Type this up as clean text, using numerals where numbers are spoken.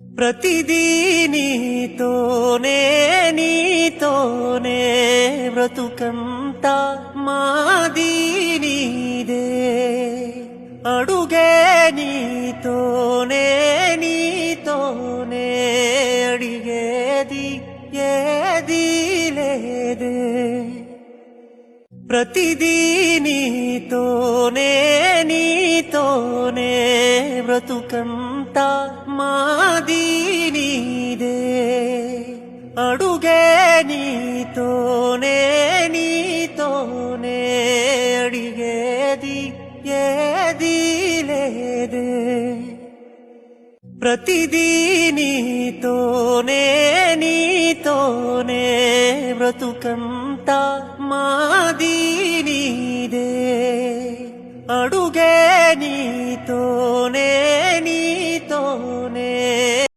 ప్రతిదీ నీతోనే బ్రతుకంతా మాది నీదే అడుగే నీతోనే అడిగేది ఏది లేదే ప్రతిదీ నీతోనే బ్రతుకంతా మాది నీదే అడుగే నీతోనే అడిగేది ఏది లేదే ప్రతిదీ నీతోనే బ్రతుకంతా మాది నీదే అడుగే నీతోనే